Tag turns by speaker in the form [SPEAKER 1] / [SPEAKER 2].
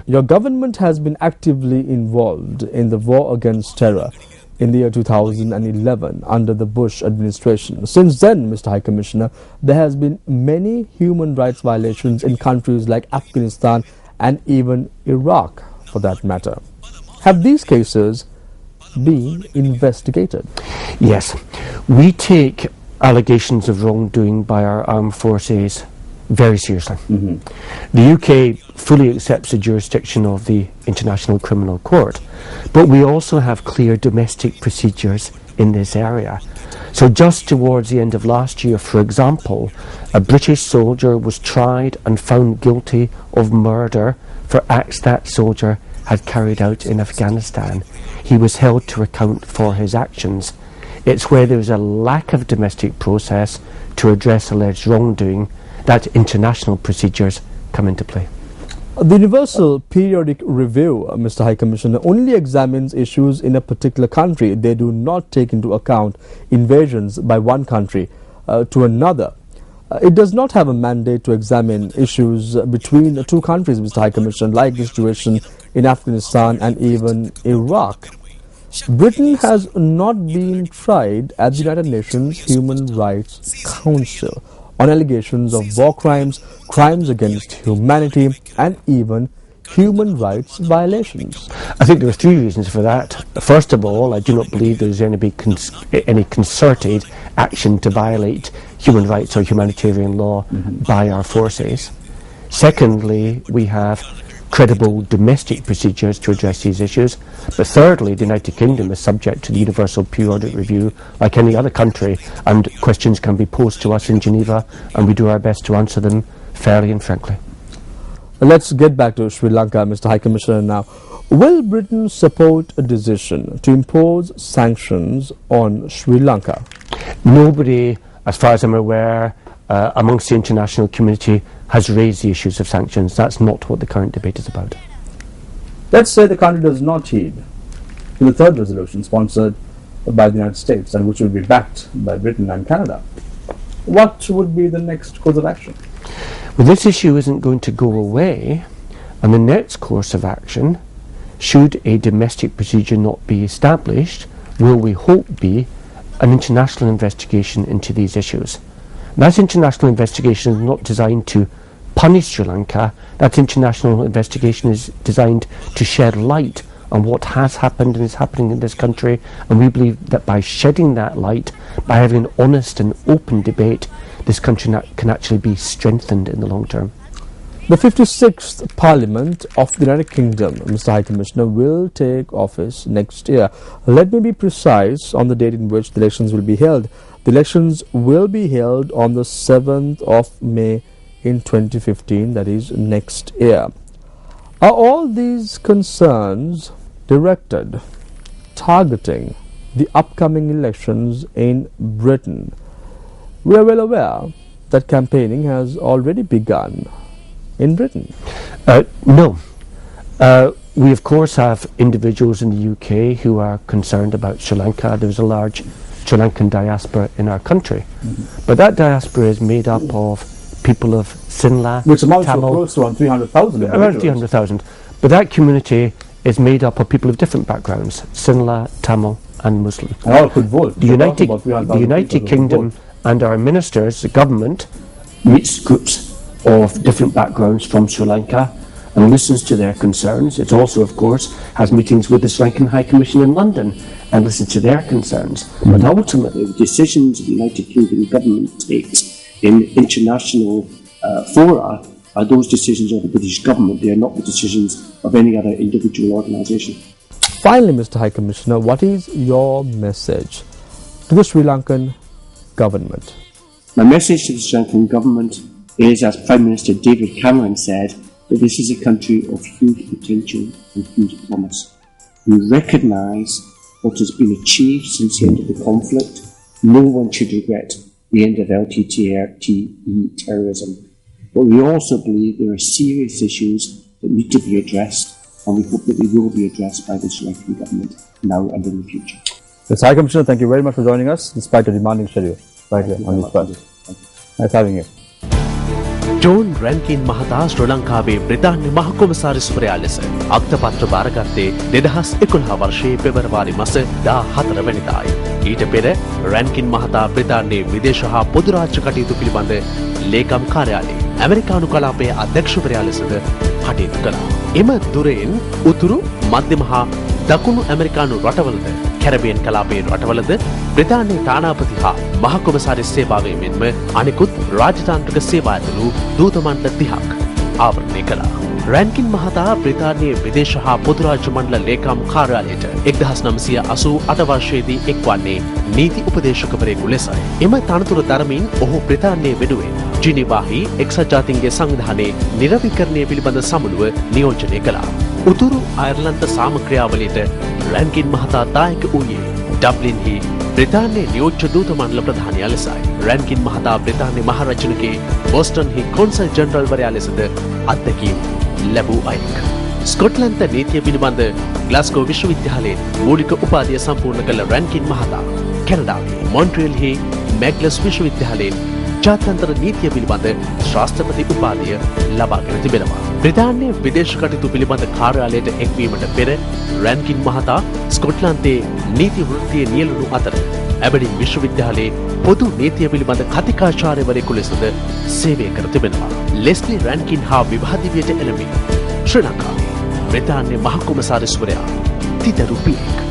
[SPEAKER 1] Your government has been actively involved in the war against terror in the year 2011 under the Bush administration. Since then, Mr. High Commissioner, there has been many human rights violations in countries like Afghanistan and even Iraq, for that matter. Have these cases been investigated?
[SPEAKER 2] Yes, we take allegations of wrongdoing by our armed forces very seriously. The UK fully accepts the jurisdiction of the International Criminal Court, but we also have clear domestic procedures in this area. So just towards the end of last year, for example, a British soldier was tried and found guilty of murder for acts that soldier had carried out in Afghanistan. He was held to account for his actions. It's where there is a lack of domestic process to address alleged wrongdoing that international procedures come into play.
[SPEAKER 1] The Universal Periodic Review, Mr. High Commissioner, only examines issues in a particular country. They do not take into account invasions by one country to another. It does not have a mandate to examine issues between two countries, Mr. High Commissioner, like the situation in Afghanistan and even Iraq. Britain has not been tried at the United Nations Human Rights Council on allegations of war crimes, crimes against humanity, and even human rights violations.
[SPEAKER 2] I think there are three reasons for that. First of all, I do not believe there is any concerted action to violate human rights or humanitarian law by our forces. Secondly, we have credible domestic procedures to address these issues. But thirdly, the United Kingdom is subject to the Universal Periodic Review like any other country, and questions can be posed to us in Geneva, and we do our best to answer them fairly and frankly.
[SPEAKER 1] Let's get back to Sri Lanka, Mr. High Commissioner, now. Will Britain support a decision to impose sanctions on Sri Lanka?
[SPEAKER 2] Nobody, as far as I'm aware, amongst the international community has raised the issues of sanctions. That's not what the current debate is about.
[SPEAKER 1] Let's say the country does not heed to the third resolution sponsored by the United States and which will be backed by Britain and Canada. What would be the next course of action?
[SPEAKER 2] Well, this issue isn't going to go away, and the next course of action, should a domestic procedure not be established, will, we hope, be an international investigation into these issues. That international investigation is not designed to punish Sri Lanka. That international investigation is designed to shed light on what has happened and is happening in this country, and we believe that by shedding that light, by having an honest and open debate, this country can actually be strengthened in the long term.
[SPEAKER 1] The 56th Parliament of the United Kingdom, Mr. High Commissioner, will take office next year. Let me be precise on the date in which the elections will be held. The elections will be held on the 7th of May in 2015, that is next year. Are all these concerns directed, targeting the upcoming elections in Britain? We are well aware that campaigning has already begun in Britain.
[SPEAKER 2] No. We of course have individuals in the UK who are concerned about Sri Lanka. There's a large Sri Lankan diaspora in our country. But that diaspora is made up of people of Sinhala,
[SPEAKER 1] which amounts to
[SPEAKER 2] Tamil,
[SPEAKER 1] close to around 300,000.
[SPEAKER 2] Around 300,000. But that community is made up of people of different backgrounds, Sinhala, Tamil and Muslim.
[SPEAKER 1] And all could vote.
[SPEAKER 2] The United Kingdom and our ministers, the government, meets groups of different backgrounds from Sri Lanka and listens to their concerns. It also, of course, has meetings with the Sri Lankan High Commission in London and listens to their concerns. But ultimately, the decisions the United Kingdom government takes in international fora are those decisions of the British government. They are not the decisions of any other individual organisation.
[SPEAKER 1] Finally, Mr. High Commissioner, what is your message to the Sri Lankan government?
[SPEAKER 2] My message to the Sri Lankan government is, as Prime Minister David Cameron said, that this is a country of huge potential and huge promise. We recognise what has been achieved since the end of the conflict. No one should regret the end of LTTE terrorism. But we also believe there are serious issues that need to be addressed, and we hope that they will be addressed by the Sri Lankan government now and in the future.
[SPEAKER 1] Mr. High Commissioner, thank you very much for joining us despite a demanding schedule right here on Newsfirst. Nice having you.
[SPEAKER 3] John Rankin මහතා ශ්‍රී ලංකාවේ බ්‍රිතාන්‍ය මහ කොමසාරිස්වරයා ලෙස අග්‍රපත්‍ර බාරගත්තේ 2011 වර්ෂයේ පෙබරවාරි මාස 14 වෙනිදායි. ඊට පෙර රැන්කින් මහතා බ්‍රිතාන්‍යයේ විදේශ හා පොදු රාජ්‍ය කටයුතු පිළිබඳ ලේකම් කාර්යාලයේ ඇමරිකානු කලාපයේ අධ්‍යක්ෂවරයා ලෙසද කටයුතු කළා. එම දුරෙන් උතුරු මධ්‍යම හා දකුණු ඇමරිකානු රටවලද කැරබියන් කලාපයේ රටවලද බ්‍රිතාන්‍යයේ තානාපති හා මහ කොමසාරිස් සේවාවේ මෙන්ම අනෙකුත් රාජතාන්ත්‍රික සේවා ඇතුළු දූත මණ්ඩල 30ක් ආවරණය කළා. රැන්කින් මහතා බ්‍රිතාන්‍යයේ විදේශ හා පොදු රාජ්‍ය මණ්ඩල ලේකම් කාර්යාලයට 1988 වර්ෂයේදී එක්වන්නේ නීති උපදේශකවරයෙකු ලෙසයි. එම තනතුර දරමින් ඔහු බ්‍රිතාන්‍යයේ වෙනුවෙන් ජිනීවාහි එක්සත් ජාතීන්ගේ සංවිධානයේ නිරවීකරණය පිළිබඳ සමුළුව නියෝජනය කළා. උතුරු අයර්ලන්ත සාමක්‍රියාවලියට රැන්කින් මහතා දායක වූයේ ඩබ්ලින්හි බ්‍රිතාන්‍යයේ නියෝජ්‍ය දූත මණ්ඩල ප්‍රධානියා ලෙසයි. රැන්කින් මහතා බ්‍රිතාන්‍ය මහරජුණගේ බෝස්ටන්හි කොන්සල් ජනරල්වරයා ලෙසද අත්දැකීම් ලැබූ අයෙක්. ස්කොට්ලන්ත නීතිය පිළිබඳ ග්ලාස්ගෝ විශ්වවිද්‍යාලයේ මූලික උපාධිය සම්පූර්ණ කළ රැන්කින් මහතා කැනඩාවේ මොන්ට්‍රියල්හි මැග්ලස් විශ්වවිද්‍යාලයෙන් ජාත්‍යන්තර නීතිය පිළිබඳ ශාස්ත්‍රපති උපාධිය ලබාගෙන තිබෙනවා. බ්‍රිතාන්‍ය විදේශ කටයුතු පිළිබඳ කාර්යාලයට එක්වීමට පෙර රැන්කින් මහතා ස්කොට්ලන්තයේ නීති වෘත්තියේ නියැලුණු අතර ඇබඩින් විශ්වවිද්‍යාලයේ පොදු නීතිය පිළිබඳ කතිකාචාර්යවරයෙකු ලෙසද සේවය කර තිබෙනවා. ලෙස්ලි රැන්කින් හා විවාදිවියට එළඹී ශ්‍රී ලංකාවේ බ්‍රිතාන්‍ය මහ කොමසාරිස්වරයා තිදරු පියෙක්.